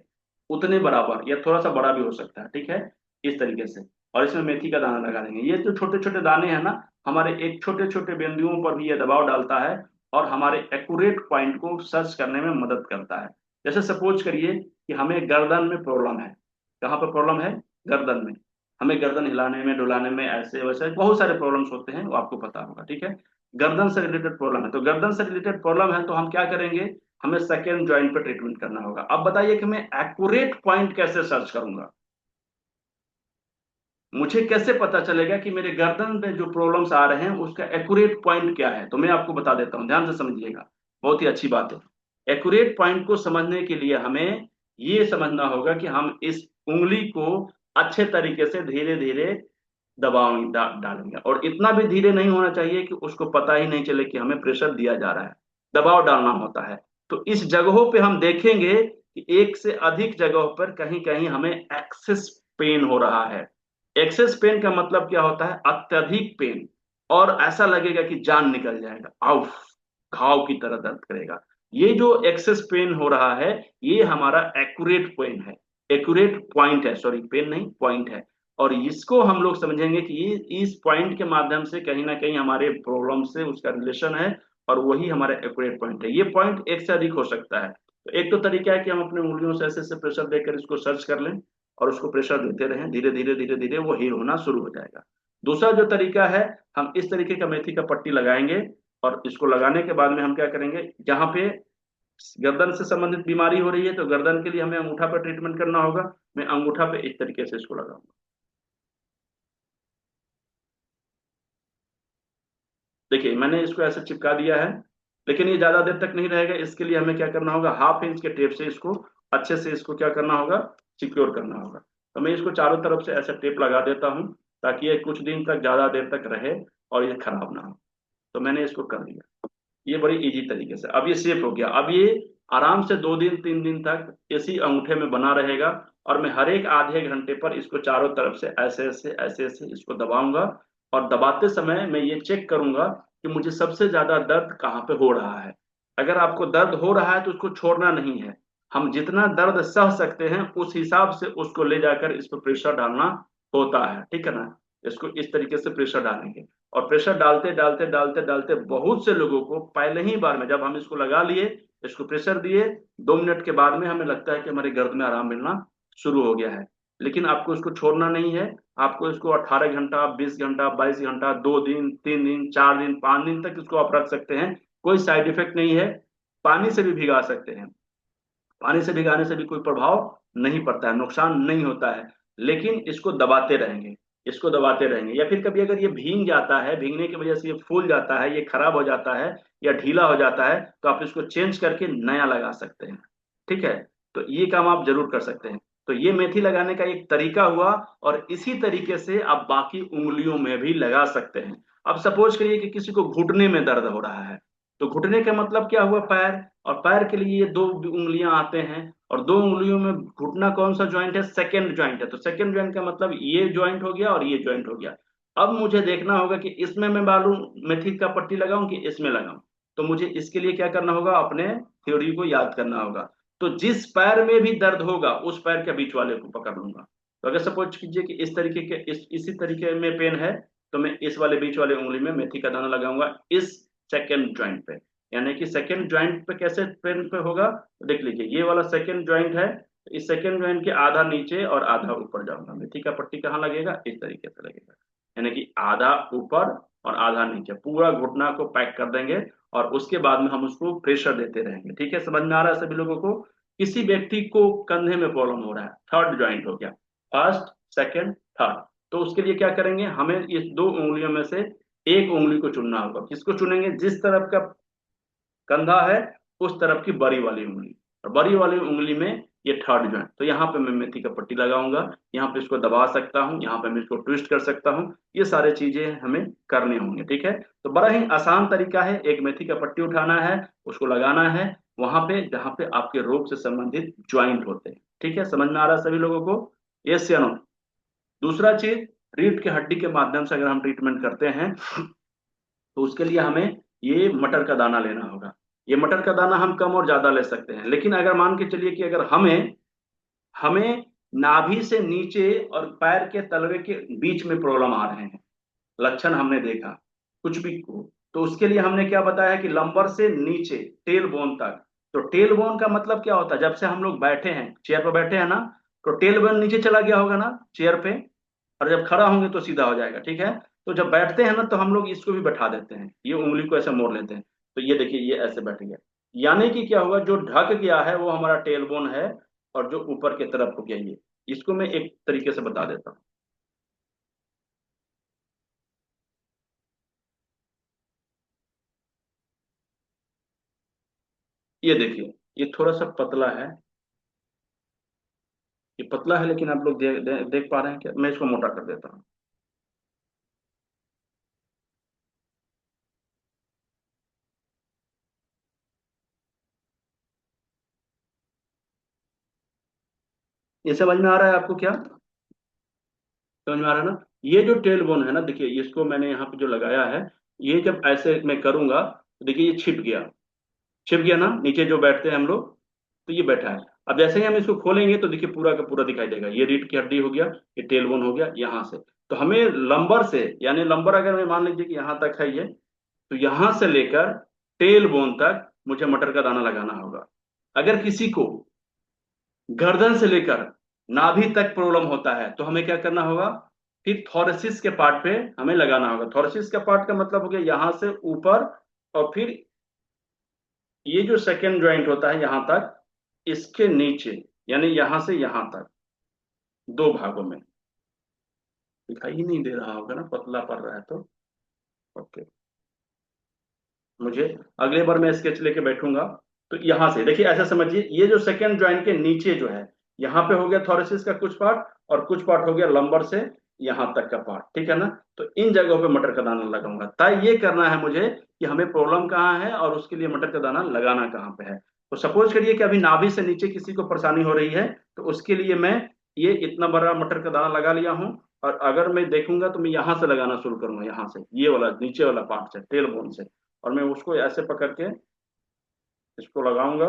उतने बराबर, या थोड़ा सा बड़ा भी हो सकता है। ठीक है। इस तरीके से। और इसमें मेथी का दाना लगा देंगे। ये जो छोटे छोटे दाने हैं ना, हमारे एक छोटे छोटे बिंदुओं पर भी ये दबाव डालता है, और हमारे एक्यूरेट पॉइंट को सर्च करने में मदद करता है। जैसे सपोज करिए कि हमें गर्दन में प्रॉब्लम है। कहाँ पर प्रॉब्लम है? गर्दन में। हमें गर्दन हिलाने में, डुलाने में, ऐसे वैसे बहुत सारे प्रॉब्लम्स होते हैं, वो आपको पता होगा। ठीक है। गर्दन से रिलेटेड प्रॉब्लम है, तो गर्दन से रिलेटेड प्रॉब्लम है तो हम क्या करेंगे, हमें सेकेंड ज्वाइंट पे ट्रीटमेंट करना होगा। अब बताइए कि मैं एक्यूरेट पॉइंट कैसे सर्च करूंगा, मुझे कैसे पता चलेगा कि मेरे गर्दन में जो प्रॉब्लम्स आ रहे हैं उसका एक्यूरेट पॉइंट क्या है? तो मैं आपको बता देता हूं, ध्यान से समझिएगा। बहुत ही अच्छी बात है। एक्यूरेट पॉइंट को समझने के लिए हमें ये समझना होगा कि हम इस उंगली को अच्छे तरीके से धीरे धीरे डालेंगे, और इतना भी धीरे नहीं होना चाहिए कि उसको पता ही नहीं चले कि हमें प्रेशर दिया जा रहा है। दबाव डालना होता है। तो इस जगहों पे हम देखेंगे कि एक से अधिक जगहों पर कहीं कहीं हमें एक्सेस पेन हो रहा है। एक्सेस पेन का मतलब क्या होता है? अत्यधिक पेन, और ऐसा लगेगा कि जान निकल जाएगा, आउफ, घाव की तरह दर्द करेगा। ये जो एक्सेस पेन हो रहा है, ये हमारा एक्यूरेट पेन है, एक्यूरेट पॉइंट है, सॉरी पेन नहीं पॉइंट है। और इसको हम लोग समझेंगे कि ये इस पॉइंट के माध्यम से कहीं ना कहीं हमारे प्रॉब्लम से उसका रिलेशन है, और वही हमारा एक्यूरेट पॉइंट है। ये पॉइंट एक से अधिक हो सकता है। तो एक तो तरीका है कि हम अपने उंगलियों से ऐसे ऐसे प्रेशर देकर इसको सर्च कर लें, और उसको प्रेशर देते रहें, धीरे धीरे धीरे धीरे वो हील होना शुरू हो जाएगा। दूसरा जो तरीका है, हम इस तरीके का मेथी का पट्टी लगाएंगे, और इसको लगाने के बाद में हम क्या करेंगे, जहां पे गर्दन से संबंधित बीमारी हो रही है तो गर्दन के लिए हमें अंगूठा पर ट्रीटमेंट करना होगा। मैं अंगूठा पे इस तरीके से इसको लगाऊंगा। देखिए मैंने इसको ऐसे चिपका दिया है, लेकिन ये ज्यादा देर तक नहीं रहेगा। इसके लिए हमें क्या करना होगा, 1/2 इंच के टेप से इसको अच्छे से इसको क्या करना होगा, सिक्योर करना होगा। तो मैं इसको चारों तरफ से ऐसे टेप लगा देता हूँ, ताकि ये कुछ दिन तक, ज्यादा देर तक रहे और ये खराब ना हो। तो मैंने इसको कर दिया। ये बड़ी इजी तरीके से अब ये सेफ हो गया। अब ये आराम से 2 दिन 3 दिन तक इसी अंगूठे में बना रहेगा, और मैं हर एक आधे घंटे पर इसको चारों तरफ से ऐसे ऐसे ऐसे ऐसे इसको दबाऊंगा। और दबाते समय मैं ये चेक करूंगा कि मुझे सबसे ज्यादा दर्द कहाँ पे हो रहा है। अगर आपको दर्द हो रहा है तो उसको छोड़ना नहीं है। हम जितना दर्द सह सकते हैं उस हिसाब से उसको ले जाकर इस पर प्रेशर डालना होता है, ठीक है ना। इसको इस तरीके से प्रेशर डालेंगे, और प्रेशर डालते डालते डालते डालते बहुत से लोगों को पहले ही बार में, जब हम इसको लगा लिए, इसको प्रेशर दिए, 2 मिनट के बाद में हमें लगता है कि हमारे गर्द में आराम मिलना शुरू हो गया है। लेकिन आपको इसको छोड़ना नहीं है। आपको इसको 18 घंटा, 20 घंटा, 22 घंटा, 2 दिन, 3 दिन, 4 दिन, 5 दिन तक इसको आप रख सकते हैं। कोई साइड इफेक्ट नहीं है। पानी से भी भिगा सकते हैं। पानी से भिगाने से भी कोई प्रभाव नहीं पड़ता है, नुकसान नहीं होता है। लेकिन इसको दबाते रहेंगे, इसको दबाते रहेंगे। या फिर कभी अगर ये भीग जाता है, भीगने की वजह से ये फूल जाता है, ये खराब हो जाता है या ढीला हो जाता है, तो आप इसको चेंज करके नया लगा सकते हैं, ठीक है। तो ये काम आप जरूर कर सकते हैं। तो ये मेथी लगाने का एक तरीका हुआ, और इसी तरीके से आप बाकी उंगलियों में भी लगा सकते हैं। अब सपोज करिए कि किसी को घुटने में दर्द हो रहा है, तो घुटने का मतलब क्या हुआ, पैर। और पैर के लिए ये 2 उंगलियां आते हैं, और 2 उंगलियों में घुटना कौन सा ज्वाइंट है, सेकंड ज्वाइंट है। तो सेकंड ज्वाइंट का मतलब ये ज्वाइंट हो गया और ये ज्वाइंट हो गया। अब मुझे देखना होगा कि इसमें मैं बालू मेथी का पट्टी लगाऊं कि इसमें लगाऊं। तो मुझे इसके लिए क्या करना होगा, अपने थ्योरी को याद करना होगा। तो जिस पैर में भी दर्द होगा उस पैर के बीच वाले को पकड़ लूंगा। तो अगर सपोज कीजिए कि इस तरीके के इसी तरीके में पेन है, तो मैं इस वाले बीच वाले उंगली में मेथी का दाना लगाऊंगा, इस सेकेंड ज्वाइंट पे। यानी कि सेकेंड ज्वाइंट पे कैसे पेन पे होगा, तो देख लीजिए ये वाला सेकेंड ज्वाइंट है। तो इस सेकेंड ज्वाइंट के आधा नीचे और आधा ऊपर जाऊंगा। मेथी का पट्टी कहाँ लगेगा, इस तरीके से लगेगा। यानी कि आधा ऊपर और आधा नीचे, पूरा घुटना को पैक कर देंगे, और उसके बाद में हम उसको प्रेशर देते रहेंगे। ठीक है, समझ में आ रहा है सभी लोगों को। किसी व्यक्ति को कंधे में प्रॉब्लम हो रहा है, थर्ड ज्वाइंट हो गया, फर्स्ट, सेकेंड, थर्ड। तो उसके लिए क्या करेंगे, हमें इस 2 उंगलियों में से एक उंगली को चुनना होगा। किसको चुनेंगे, जिस तरफ का कंधा है उस तरफ की बड़ी वाली उंगली, और बड़ी वाली उंगली में ये थर्ड ज्वाइंट। तो यहाँ पे मैं मेथी का पट्टी लगाऊंगा, यहाँ पे इसको दबा सकता हूँ, यहाँ पे मैं इसको ट्विस्ट कर सकता हूँ। ये सारे चीजें हमें करने होंगे, ठीक है। तो बड़ा ही आसान तरीका है, एक मेथी का पट्टी उठाना है, उसको लगाना है वहां पे जहाँ पे आपके रोग से संबंधित ज्वाइंट होते हैं। ठीक है, समझ में आ रहा है सभी लोगों को, यस या नो। दूसरा चीज, रीढ़ की हड्डी के माध्यम से अगर हम ट्रीटमेंट करते हैं, तो उसके लिए हमें ये मटर का दाना लेना होगा। ये मटर का दाना हम कम और ज्यादा ले सकते हैं, लेकिन अगर मान के चलिए कि अगर हमें हमें नाभि से नीचे और पैर के तलवे के बीच में प्रॉब्लम आ रहे हैं, लक्षण हमने देखा कुछ भी को, तो उसके लिए हमने क्या बताया कि लंबर से नीचे टेल बोन तक। तो टेल बोन का मतलब क्या होता है, जब से हम लोग बैठे हैं, चेयर पर बैठे हैं ना, तो टेल बोन नीचे चला गया होगा ना चेयर पे, और जब खड़ा होंगे तो सीधा हो जाएगा, ठीक है। तो जब बैठते हैं ना तो हम लोग इसको भी बैठा देते हैं, ये उंगली को ऐसे मोड़ लेते हैं। तो ये देखिए ये ऐसे बैठ गया। यानी कि क्या हुआ, जो ढक गया है वो हमारा टेल बोन है, और जो ऊपर की तरफ हो गया ये। इसको मैं एक तरीके से बता देता हूँ। ये देखिए, ये थोड़ा सा पतला है, ये पतला है, लेकिन आप लोग देख पा रहे हैं क्या? मैं इसको मोटा कर देता हूँ। ये समझ में आ रहा है आपको क्या? समझ में आ रहा है ना? ये जो टेल बोन है ना, देखिए इसको मैंने यहाँ पे जो लगाया है, ये जब ऐसे मैं करूंगा तो देखिए ये छिप गया। छिप गया ना, नीचे जो बैठते हैं हम लोग, तो ये बैठा है। अब जैसे ही हम इसको खोलेंगे तो देखिए पूरा का पूरा दिखाई देगा, ये रीढ़ की हड्डी हो गया, ये टेल बोन हो गया यहाँ से। तो हमें लंबर से, यानी लंबर अगर मैं मान लीजिए कि यहाँ तक है ये, तो यहाँ से लेकर टेल बोन तक मुझे मटर का दाना लगाना होगा। अगर किसी को गर्दन से लेकर नाभि तक प्रॉब्लम होता है तो हमें क्या करना होगा? फिर थोरेसिस के पार्ट पे हमें लगाना होगा। थोरेसिस का पार्ट का मतलब हो गया यहां से ऊपर, और फिर ये जो सेकेंड ज्वाइंट होता है यहां तक, इसके नीचे, यानी यहां से यहां तक, दो भागों में। दिखाई ही नहीं दे रहा होगा ना, पतला पड़ रहा है तो। ओके, मुझे अगले बार मैं स्केच लेके बैठूंगा तो यहां से देखिए, ऐसा समझिए ये जो सेकेंड ज्वाइंट के नीचे जो है, यहाँ पे हो गया थोरेसिस का कुछ पार्ट, और कुछ पार्ट हो गया लंबर से यहाँ तक का पार्ट, ठीक है ना? तो इन जगहों पे मटर का दाना लगाऊंगा। तय ये करना है मुझे कि हमें प्रॉब्लम कहाँ है और उसके लिए मटर का दाना लगाना कहाँ पे है। तो सपोज करिए कि अभी नाभि से नीचे किसी को परेशानी हो रही है, तो उसके लिए मैं ये इतना बड़ा मटर का दाना लगा लिया हूँ। और अगर मैं देखूंगा तो मैं यहाँ से लगाना शुरू करूंगा, यहाँ से ये वाला नीचे वाला पार्ट से, टेल बोन से। और मैं उसको ऐसे पकड़ के इसको लगाऊंगा।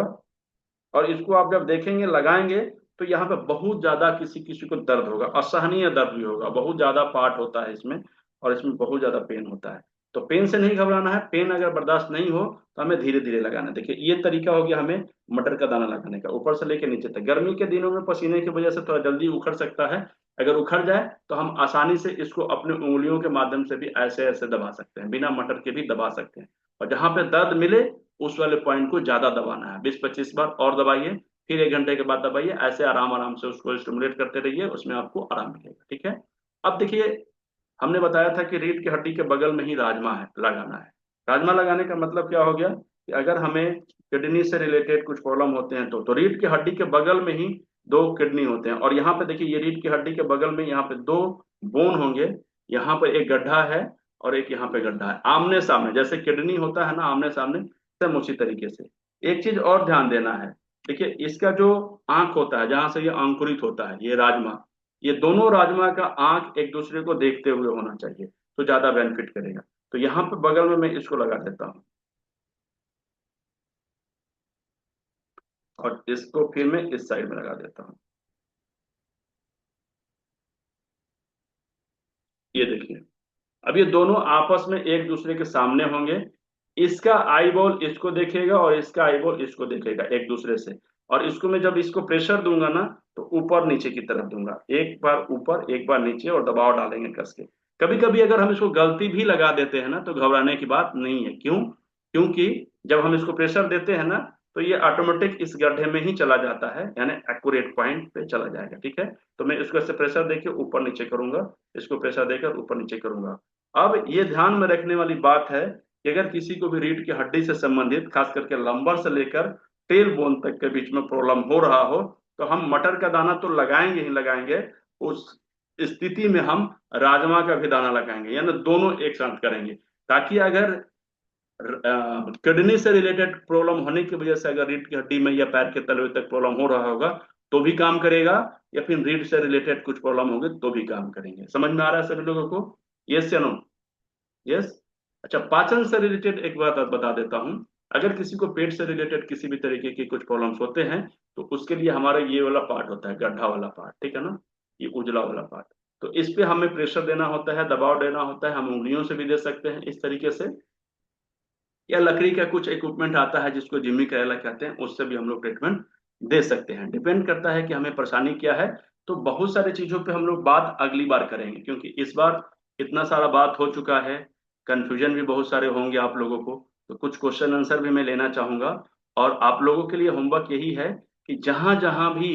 और इसको आप जब देखेंगे लगाएंगे, तो यहाँ पे बहुत ज्यादा किसी किसी को दर्द होगा, असहनीय दर्द भी होगा, बहुत ज्यादा पार्ट होता है इसमें, और इसमें बहुत ज्यादा पेन होता है। तो पेन से नहीं घबराना है, पेन अगर बर्दाश्त नहीं हो तो हमें धीरे धीरे लगाना है। देखिए ये तरीका हो गया हमें मटर का दाना लगाने का, ऊपर से लेके नीचे तक। गर्मी के दिनों में पसीने की वजह से थोड़ा जल्दी उखड़ सकता है। अगर उखड़ जाए तो हम आसानी से इसको अपने उंगलियों के माध्यम से भी ऐसे ऐसे दबा सकते हैं, बिना मटर के भी दबा सकते हैं। और जहां पे दर्द मिले उस वाले पॉइंट को ज्यादा दबाना है, 20-25 बार और दबाइए। फिर 1 घंटे के बाद दबाइए, ऐसे आराम आराम से उसको स्टिमुलेट करते रहिए, उसमें आपको आराम मिलेगा, ठीक है? अब देखिए, हमने बताया था कि रीढ़ की हड्डी के बगल में ही राजमा है लगाना है। राजमा लगाने का मतलब क्या हो गया कि अगर हमें किडनी से रिलेटेड कुछ प्रॉब्लम होते हैं तो रीढ़ की हड्डी के बगल में ही दो किडनी होते हैं। और यहाँ पे देखिए, ये रीढ़ की हड्डी के बगल में यहाँ पे दो बोन होंगे। यहाँ पर एक गड्ढा है और एक यहाँ पे गड्ढा है, आमने सामने, जैसे किडनी होता है ना आमने सामने, सेम उसी तरीके से। एक चीज और ध्यान देना है, देखिए इसका जो आंख होता है जहां से ये अंकुरित होता है, ये राजमा, ये दोनों राजमा का आंख एक दूसरे को देखते हुए होना चाहिए, तो ज्यादा बेनिफिट करेगा। तो यहाँ पे बगल में मैं इसको लगा देता हूँ, और इसको फिर मैं इस साइड में लगा देता हूँ। ये देखिए, अब ये दोनों आपस में एक दूसरे के सामने होंगे। इसका आई बॉल इसको देखेगा और इसका आई बॉल इसको देखेगा एक दूसरे से। और इसको मैं जब इसको प्रेशर दूंगा ना, तो ऊपर नीचे की तरफ दूंगा, एक बार ऊपर एक बार नीचे, और दबाव डालेंगे कस के। कभी कभी अगर हम इसको गलती भी लगा देते हैं ना, तो घबराने की बात नहीं है। क्यों? क्योंकि जब हम इसको प्रेशर देते हैं ना, तो ये ऑटोमेटिक इस गड्ढे में ही चला जाता है, यानी एक्यूरेट पॉइंट पे चला जाएगा, ठीक है? तो मैं इसको ऐसे प्रेशर देके ऊपर नीचे करूंगा, इसको प्रेशर देकर ऊपर नीचे करूंगा। अब ये ध्यान में रखने वाली बात है कि अगर किसी को भी रीढ़ की हड्डी से संबंधित, खास करके लंबर से लेकर टेल बोन तक के बीच में प्रॉब्लम हो रहा हो, तो हम मटर का दाना तो लगाएंगे ही लगाएंगे। उस स्थिति में हम राजमा का भी दाना लगाएंगे, यानी दोनों एक साथ करेंगे। ताकि अगर किडनी से रिलेटेड प्रॉब्लम होने की वजह से अगर रीढ़ की हड्डी में या पैर के तलवे तक प्रॉब्लम हो रहा होगा तो भी काम करेगा, या फिर रीढ़ से रिलेटेड कुछ प्रॉब्लम होगी तो भी काम करेंगे। समझ में आ रहा है सभी लोगों को? यस या नो? यस। अच्छा, पाचन से रिलेटेड एक बात बता देता हूँ। अगर किसी को पेट से रिलेटेड किसी भी तरीके के कुछ प्रॉब्लम्स होते हैं, तो उसके लिए हमारा ये वाला पार्ट होता है, गड्ढा वाला पार्ट, ठीक है ना? ये उजला वाला पार्ट। तो इस पे हमें प्रेशर देना होता है, दबाव देना होता है, हम उंगलियों से भी दे सकते हैं इस तरीके से, या लकड़ी का कुछ इक्विपमेंट आता है जिसको जिम्मी करेला कहते हैं, उससे भी हम लोग ट्रीटमेंट दे सकते हैं। डिपेंड करता है कि हमें परेशानी क्या है। तो बहुत सारी चीजों पे हम लोग बात अगली बार करेंगे, क्योंकि इस बार इतना सारा बात हो चुका है, कंफ्यूजन भी बहुत सारे होंगे आप लोगों को। तो कुछ क्वेश्चन आंसर भी मैं लेना चाहूंगा। और आप लोगों के लिए होमवर्क यही है कि जहां जहां भी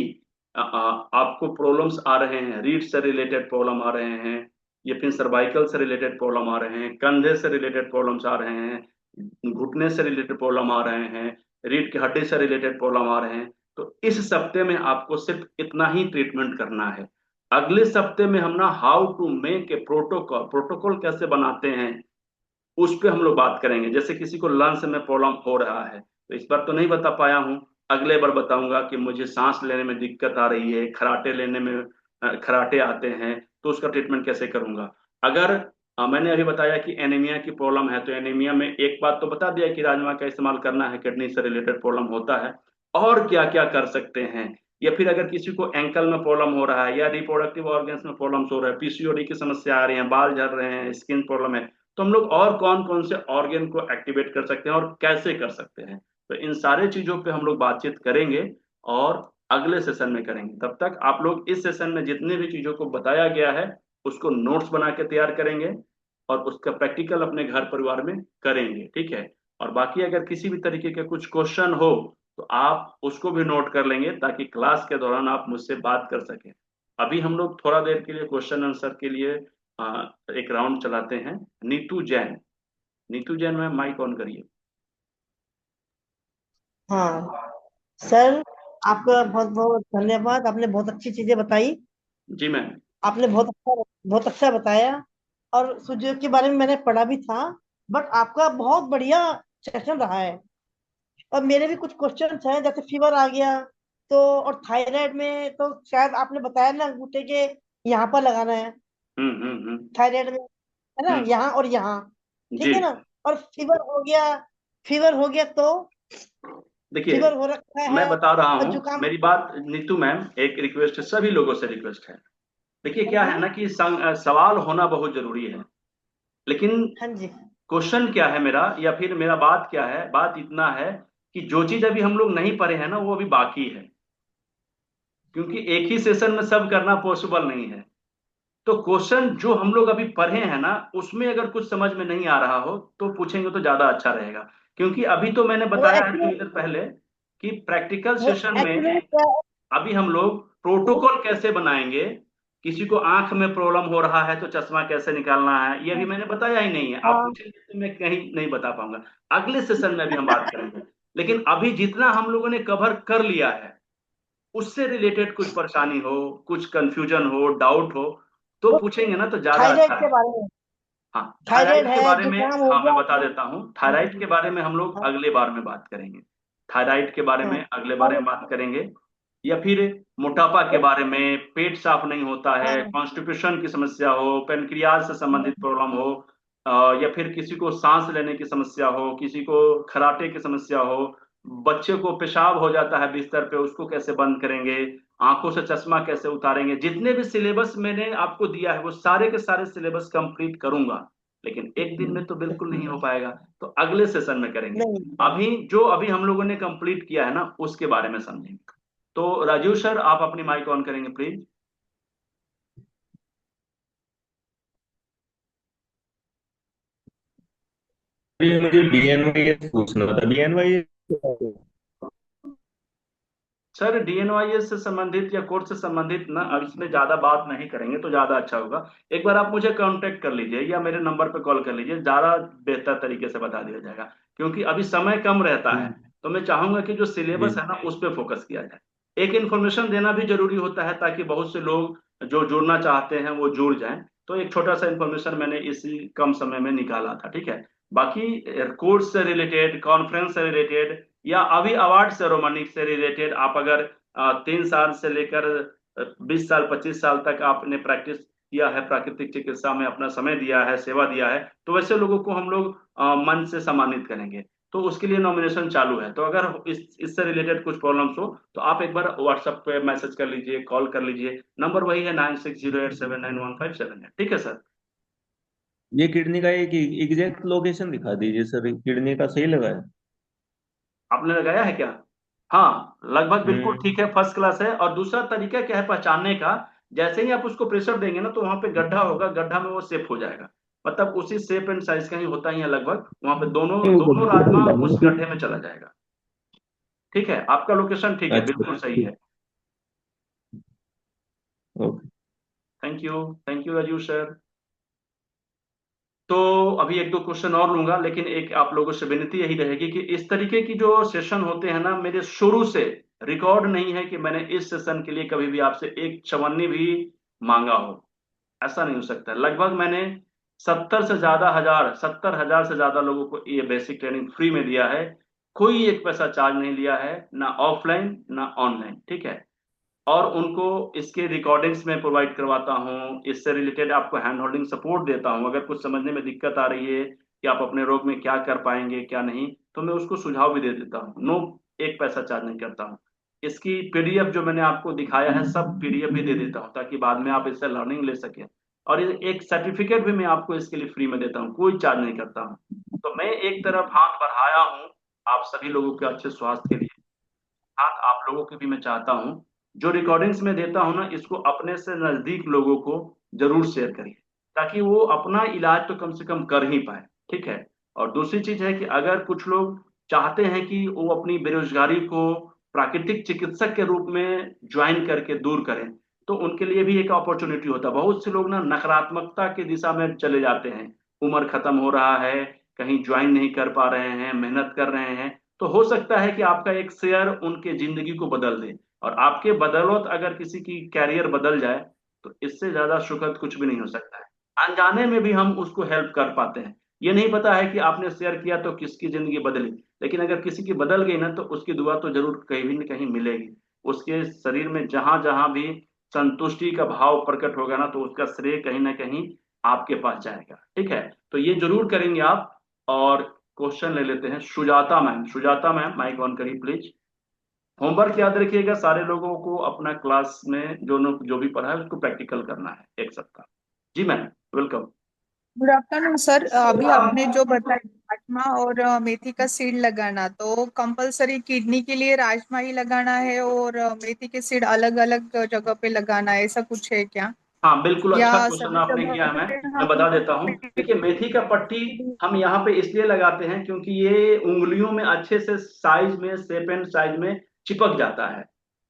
आपको प्रॉब्लम्स आ रहे हैं, रीढ़ से रिलेटेड प्रॉब्लम आ रहे हैं, या फिर सर्वाइकल से रिलेटेड प्रॉब्लम आ रहे हैं, कंधे से रिलेटेड प्रॉब्लम्स आ रहे हैं, घुटने से रिलेटेड प्रॉब्लम आ रहे हैं, रीढ़ की हड्डी से रिलेटेड प्रॉब्लम आ रहे हैं, तो इस सप्ते में आपको सिर्फ इतना ही ट्रीटमेंट करना है। अगले सप्ते में हम ना how to make a protocol, protocol कैसे बनाते हैं उस पे हम लोग बात करेंगे। जैसे किसी को लंग्स में प्रॉब्लम हो रहा है, तो इस बार तो नहीं बता पाया हूँ, अगले बार बताऊंगा कि मुझे सांस लेने में दिक्कत आ रही है, खराटे लेने में खराटे आते हैं, तो उसका ट्रीटमेंट कैसे करूंगा। अगर मैंने अभी बताया कि एनीमिया की प्रॉब्लम है, तो एनीमिया में एक बात तो बता दिया कि राजमा का इस्तेमाल करना है, किडनी से रिलेटेड प्रॉब्लम होता है, और क्या क्या कर सकते हैं। या फिर अगर किसी को एंकल में प्रॉब्लम हो रहा है, या रिप्रोडक्टिव ऑर्गन्स में प्रॉब्लम्स हो रहा है, पीसीओडी की समस्या आ रही है, बाल झड़ रहे हैं, स्किन प्रॉब्लम है, तो हम लोग और कौन कौन से ऑर्गन को एक्टिवेट कर सकते हैं और कैसे कर सकते हैं। तो इन सारे चीजों पे हम लोग बातचीत करेंगे और अगले सेशन में करेंगे। तब तक आप लोग इस सेशन में जितने भी चीजों को बताया गया है उसको नोट्स बना के तैयार करेंगे और उसका प्रैक्टिकल अपने घर परिवार में करेंगे, ठीक है। और बाकी अगर किसी भी तरीके के कुछ क्वेश्चन हो तो आप उसको भी नोट कर लेंगे, ताकि क्लास के दौरान आप मुझसे बात कर सकें। अभी हम लोग थोड़ा देर के लिए क्वेश्चन आंसर के लिए एक राउंड चलाते हैं। Neetu Jain, Neetu Jain ma'am mic on करिए। हाँ सर, आपका बहुत बहुत धन्यवाद। आपने बहुत अच्छी चीजें बताई। जी मैम। आपने बहुत अच्छा बताया। और सूर्य के बारे में मैंने पढ़ा भी था। बट आपका बहुत बढ़िया सेशन रहा है। और मेरे भी कुछ क्वेश्चंस हैं, जैसे फीवर आ गया तो, और थायराइड में तो शायद आपने बताया ना, अंगूठे के यहाँ पर लगाना है हम्म। थायराइड में, है ना, हम्म, यहाँ और यहाँ। जी। ठीक है ना। और फीवर हो गया तो, देखिए, फीवर हो रखा मैं है बता रहा और हूँ जुकाम। मेरी बात, नीतू मैम एक रिक्वेस्ट है, सभी लोगों से रिक्वेस्ट है। देखिए हाँ क्या जी। है ना कि सवाल होना बहुत जरूरी है, लेकिन हाँ जी। क्वेश्चन क्या है मेरा, या फिर मेरा बात क्या है, बात इतना है कि जो चीज अभी हम लोग नहीं पढ़े हैं ना वो अभी बाकी है, क्योंकि एक ही सेशन में सब करना पॉसिबल नहीं है। तो क्वेश्चन जो हम लोग अभी पढ़े हैं ना उसमें अगर कुछ समझ में नहीं आ रहा हो तो पूछेंगे तो ज्यादा अच्छा रहेगा। क्योंकि अभी तो मैंने वो बताया है एक्चुअली थोड़ी देर पहले कि प्रैक्टिकल वो सेशन एक्चुअली में क्या अभी हम लोग है। प्रोटोकॉल कैसे बनाएंगे, किसी को आंख में प्रॉब्लम हो रहा है तो चश्मा कैसे निकालना है, ये भी मैंने बताया ही नहीं है। आप हाँ। पूछेंगे तो मैं कहीं नहीं बता पाऊंगा, अगले सेशन में भी हम बात करेंगे। लेकिन अभी जितना हम लोगों ने कवर कर लिया है उससे रिलेटेड कुछ परेशानी हो, कुछ कंफ्यूजन हो, डाउट हो, तो वो पूछेंगे ना तो ज्यादा थायराइड अच्छा के है। बारे में। हाँ, थायराइड थायराइड के है, बारे में, जुकाम हो हाँ मैं गया बता तो। देता हूँ, हाँ थायराइड जी। के बारे में हम लोग हाँ। अगले बार में बात करेंगे। थायराइड के बारे हाँ। में अगले बारे और में बात करेंगे। या फिर मोटापा के बारे में, पेट साफ नहीं होता है, हाँ। कॉन्स्टिपेशन की समस्या हो, पेनक्रियाज से संबंधित प्रॉब्लम हो, या फिर किसी को सांस लेने की समस्या हो, किसी को खराटे की समस्या हो, बच्चे को पेशाब हो जाता है बिस्तर पे, उसको कैसे बंद करेंगे, आंखों से चश्मा कैसे उतारेंगे, जितने भी सिलेबस मैंने आपको दिया है वो सारे के सारे सिलेबस कंप्लीट करूंगा। लेकिन एक दिन में तो बिल्कुल नहीं हो पाएगा, तो अगले सेशन में करेंगे। नहीं। अभी हम लोगों ने कंप्लीट किया है ना उसके बारे में समझेंगे। तो राजीव सर आप अपनी माइक ऑन करेंगे प्लीज। ये मुझे बीएनवाईएस पूछना था, बीएनवाईएस। सर डीएनवाईएस से संबंधित या कोर्स से संबंधित ना अब इसमें ज्यादा बात नहीं करेंगे तो ज्यादा अच्छा होगा। एक बार आप मुझे कांटेक्ट कर लीजिए या मेरे नंबर पे कॉल कर लीजिए, ज्यादा बेहतर तरीके से बता दिया जाएगा। क्योंकि अभी समय कम रहता है, तो मैं चाहूंगा कि जो सिलेबस जी। है ना उस पर फोकस किया जाए। एक इन्फॉर्मेशन देना भी जरूरी होता है ताकि बहुत से लोग जो जुड़ना चाहते हैं वो जुड़ जाएं। तो एक छोटा सा इन्फॉर्मेशन मैंने इसी कम समय में निकाला था, ठीक है। बाकी कोर्स से रिलेटेड, कॉन्फ्रेंस से रिलेटेड, या अभी अवार्ड सेरोमनी से रिलेटेड, आप अगर 3 साल से लेकर 20 साल 25 साल तक आपने प्रैक्टिस किया है, प्राकृतिक चिकित्सा में अपना समय दिया है, सेवा दिया है, तो वैसे लोगों को हम लोग मन से सम्मानित करेंगे। तो उसके लिए नॉमिनेशन चालू है। तो अगर इससे रिलेटेड कुछ प्रॉब्लम्स हो तो आप एक बार व्हाट्सएप पे मैसेज कर लीजिए, कॉल कर लीजिए। नंबर वही है 9608791578, ठीक है सर। ये किडनी का एक एग्जैक्ट लोकेशन दिखा दीजिए सर, किडनी का सही लगा है? आपने लगाया है क्या? हाँ लगभग बिल्कुल हम्म। ठीक है, फर्स्ट क्लास है। और दूसरा तरीका क्या है पहचानने का, जैसे ही आप उसको प्रेशर देंगे ना तो वहां पे गड्ढा होगा, गड्ढा में वो सेप हो जाएगा। मतलब उसी शेप एंड साइज का ही होता ही है लगभग, वहां पे दोनों नहीं, वो दोनों राजमा उस तो गड्ढे में चला जाएगा। ठीक है, आपका लोकेशन ठीक है, अच्छा। बिल्कुल सही है। Okay. Thank you, thank you Raju sir. तो अभी एक दो क्वेश्चन और लूंगा, लेकिन एक आप लोगों से विनती यही रहेगी कि इस तरीके की जो सेशन होते हैं ना, मेरे शुरू से रिकॉर्ड नहीं है कि मैंने इस सेशन के लिए कभी भी आपसे एक चवन्नी भी मांगा हो। ऐसा नहीं हो सकता। लगभग मैंने 70,000 से ज्यादा लोगों को ये बेसिक ट्रेनिंग फ्री में दिया है। कोई एक पैसा चार्ज नहीं लिया है, ना ऑफलाइन ना ऑनलाइन, ठीक है। और उनको इसके रिकॉर्डिंग्स में प्रोवाइड करवाता हूँ, इससे रिलेटेड आपको हैंड होल्डिंग सपोर्ट देता हूँ। अगर कुछ समझने में दिक्कत आ रही है कि आप अपने रोग में क्या कर पाएंगे क्या नहीं, तो मैं उसको सुझाव भी दे देता हूँ। नो, एक पैसा चार्ज नहीं करता हूँ। इसकी पीडीएफ जो मैंने आपको दिखाया है, सब पीडीएफ भी दे देता हूँ, ताकि बाद में आप इससे लर्निंग ले सकें। और एक सर्टिफिकेट भी मैं आपको इसके लिए फ्री में देता हूँ, कोई चार्ज नहीं करता हूँ। तो मैं एक तरफ हाथ बढ़ाया हूँ आप सभी लोगों के अच्छे स्वास्थ्य के लिए, हाथ आप लोगों की भी मैं चाहता हूँ। जो रिकॉर्डिंग्स में देता हूँ ना, इसको अपने से नजदीक लोगों को जरूर शेयर करिए, ताकि वो अपना इलाज तो कम से कम कर ही पाए, ठीक है। और दूसरी चीज है कि अगर कुछ लोग चाहते हैं कि वो अपनी बेरोजगारी को प्राकृतिक चिकित्सक के रूप में ज्वाइन करके दूर करें, तो उनके लिए भी एक अपॉर्चुनिटी होता है। बहुत से लोग ना नकारात्मकता की दिशा में चले जाते हैं, उम्र खत्म हो रहा है, कहीं ज्वाइन नहीं कर पा रहे हैं, मेहनत कर रहे हैं। तो हो सकता है कि आपका एक शेयर उनके जिंदगी को बदल दे, और आपके बदौलत अगर किसी की कैरियर बदल जाए, तो इससे ज्यादा सुखद कुछ भी नहीं हो सकता है। अनजाने में भी हम उसको हेल्प कर पाते हैं। ये नहीं पता है कि आपने शेयर किया तो किसकी जिंदगी बदली, लेकिन अगर किसी की बदल गई ना, तो उसकी दुआ तो जरूर कहीं न कहीं मिलेगी। उसके शरीर में जहां जहां भी संतुष्टि का भाव प्रकट होगा ना, तो उसका श्रेय कहीं ना कहीं आपके पास जाएगा, ठीक है। तो ये जरूर करेंगे आप। और क्वेश्चन ले लेते हैं। Sujata ma'am, Sujata ma'am mic on करिए प्लीज। होमवर्क याद रखिएगा, सारे लोगों को अपना क्लास में जो भी पढ़ा है उसको प्रैक्टिकल करना है 1 सप्ताह। जी ma'am, welcome. Good afternoon sir. अभी आपने जो बताया राजमा और मेथी का सीड लगाना, तो कंपलसरी किडनी के लिए राजमा ही लगाना है और मेथी के सीड अलग अलग जगह पे लगाना है, ऐसा कुछ है क्या? हाँ बिल्कुल, या अच्छा क्वेश्चन सभी आपने जगह किया है। पे मैं बता देता हूँ। देखिए, मेथी का पट्टी हम यहाँ पे इसलिए लगाते हैं क्योंकि ये उंगलियों में अच्छे से साइज में, शेप एंड साइज में चिपक जाता है।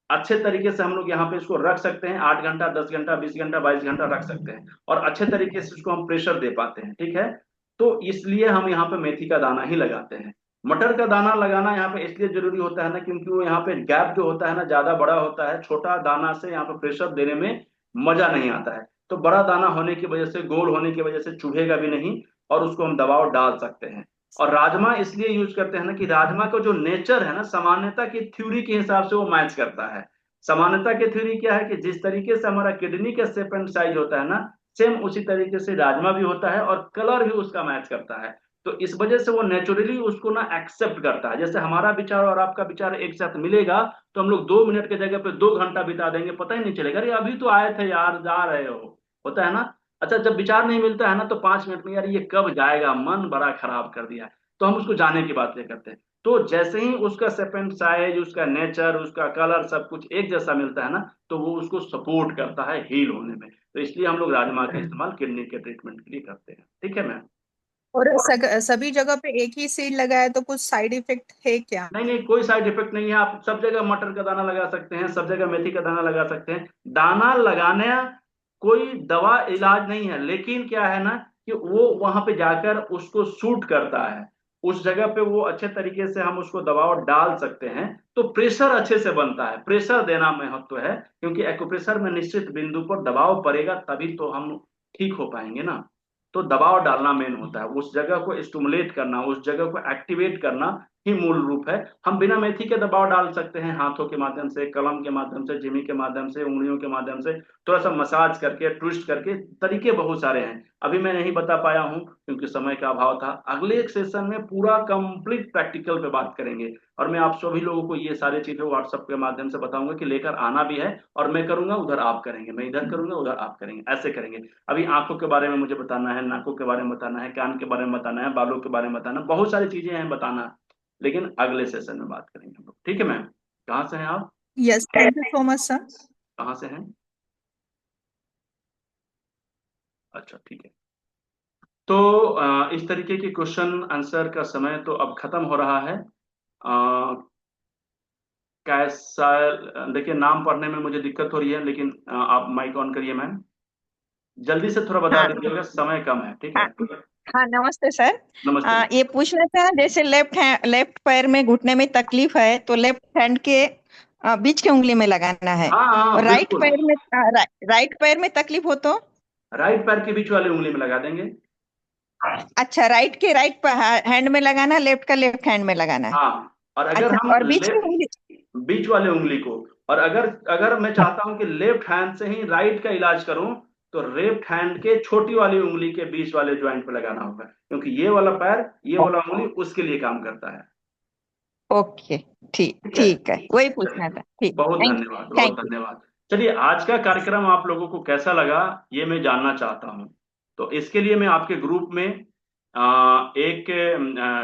अच्छे तरीके से हम लोग यहाँ पे इसको रख सकते हैं, 8 घंटा, 10 घंटा, 20 घंटा, 22 घंटा रख सकते हैं, और अच्छे तरीके से इसको हम प्रेशर दे पाते हैं, ठीक है। तो इसलिए हम यहाँ पे मेथी का दाना ही लगाते हैं। मटर का दाना लगाना यहाँ पे इसलिए जरूरी होता है ना, क्योंकि वो यहाँ पे गैप जो होता है ना, ज्यादा बड़ा होता है। छोटा दाना से यहाँ पे प्रेशर देने में मजा नहीं आता है। तो बड़ा दाना होने की वजह से, गोल होने की वजह से चुभेगा भी नहीं, और उसको हम दबाव डाल सकते हैं। और राजमा इसलिए यूज करते हैं ना, कि राजमा का जो नेचर है ना, सामान्यता की थ्योरी के हिसाब से वो मैच करता है। सामान्यता की थ्योरी क्या है कि जिस तरीके से हमारा किडनी का शेप एंड साइज होता है ना, सेम उसी तरीके से राजमा भी होता है, और कलर भी उसका मैच करता है। तो इस वजह से वो नेचुरली उसको ना एक्सेप्ट करता है। जैसे हमारा विचार और आपका विचार एक साथ मिलेगा, तो हम लोग 2 मिनट की जगह पे 2 घंटा बिता देंगे, पता ही नहीं चलेगा, अरे अभी तो आए थे यार, जा रहे हो, होता है ना। अच्छा, जब विचार नहीं मिलता है ना, तो 5 मिनट में यार ये कब जाएगा, मन बड़ा खराब कर दिया है, तो हम उसको जाने की बात ये करते हैं। तो जैसे ही उसका शेप एंड साइज, उसका नेचर, उसका कलर, सब कुछ एक जैसा मिलता है ना, तो वो उसको सपोर्ट करता है हील होने में। तो इसलिए हम लोग राजमा का इस्तेमाल किडनी के ट्रीटमेंट के लिए करते हैं, ठीक है मैम। और सभी जगह पे एक ही सीड लगाया तो कुछ साइड इफेक्ट है क्या? नहीं नहीं, कोई साइड इफेक्ट नहीं है। आप सब जगह मटर का दाना लगा सकते हैं, सब जगह मेथी का दाना लगा सकते हैं। दाना लगाने कोई दवा इलाज नहीं है, लेकिन क्या है ना, कि वो वहां पे जाकर उसको सूट करता है, उस जगह पे वो अच्छे तरीके से हम उसको दबाव डाल सकते हैं, तो प्रेशर अच्छे से बनता है। प्रेशर देना महत्व है, क्योंकि एक्यूप्रेशर में निश्चित बिंदु पर दबाव पड़ेगा, तभी तो हम ठीक हो पाएंगे ना। तो दबाव डालना मेन होता है, उस जगह को स्टिमुलेट करना, उस जगह को एक्टिवेट करना ही मूल रूप है। हम बिना मेथी के दबाव डाल सकते हैं, हाथों के माध्यम से, कलम के माध्यम से, जिमी के माध्यम से, उंगलियों के माध्यम से, थोड़ा सा मसाज करके, ट्विस्ट करके, तरीके बहुत सारे हैं। अभी मैं नहीं बता पाया हूं क्योंकि समय का अभाव था। अगले एक सेशन में पूरा कंप्लीट प्रैक्टिकल पे बात करेंगे, और मैं आप सभी लोगों को ये सारी चीजें व्हाट्सएप के माध्यम से बताऊंगा कि लेकर आना भी है, और मैं करूंगा उधर आप करेंगे, मैं इधर करूंगा उधर आप करेंगे, ऐसे करेंगे। अभी आंखों के बारे में मुझे बताना है, नाकों के बारे में बताना है, कान के बारे में बताना है, बालों के बारे में बताना, बहुत सारी चीजें हैं बताना, लेकिन अगले सेशन में बात करेंगे हम लोग, ठीक है मैम। कहाँ से हैं आप? Yes, thank you so much sir. कहाँ से हैं? अच्छा, ठीक है। तो इस तरीके के क्वेश्चन आंसर का समय तो अब खत्म हो रहा है। कैसा, देखिए नाम पढ़ने में मुझे दिक्कत हो रही है, लेकिन आप माइक ऑन करिए मैम, जल्दी से थोड़ा बता दीजिएगा, समय कम है, ठीक है। हाँ नमस्ते सर। नमस्ते। ये पूछना था, जैसे लेफ्ट पैर में घुटने में तकलीफ है तो लेफ्ट हैंड के बीच की उंगली में लगाना है, हाँ हाँ और बिल्कुल, राइट पैर में तकलीफ हो तो? राइट पैर के बीच वाली उंगली में लगा देंगे। अच्छा, राइट हैंड में लगाना, लेफ्ट का लेफ्ट हैंड में लगाना है। हाँ, और अगर अच्छा, हम और बीच की उंगली? बीच वाले उंगली को, और अगर अगर मैं चाहता हूं कि लेफ्ट हैंड से ही राइट का इलाज करूं, तो लेफ्ट हैंड के छोटी वाली उंगली के बीच वाले ज्वाइंट पे लगाना होगा, क्योंकि ये वाला पैर, ये वाला उंगली उसके लिए काम करता है। ओके, ठीक ठीक है, ठीक है, वही पूछना था। ठीक, बहुत थैंक धन्यवाद, बहुत थैंक यू। धन्यवाद। चलिए, आज का कार्यक्रम आप लोगों को कैसा लगा ये मैं जानना चाहता हूं। तो इसके लिए मैं आपके ग्रुप में एक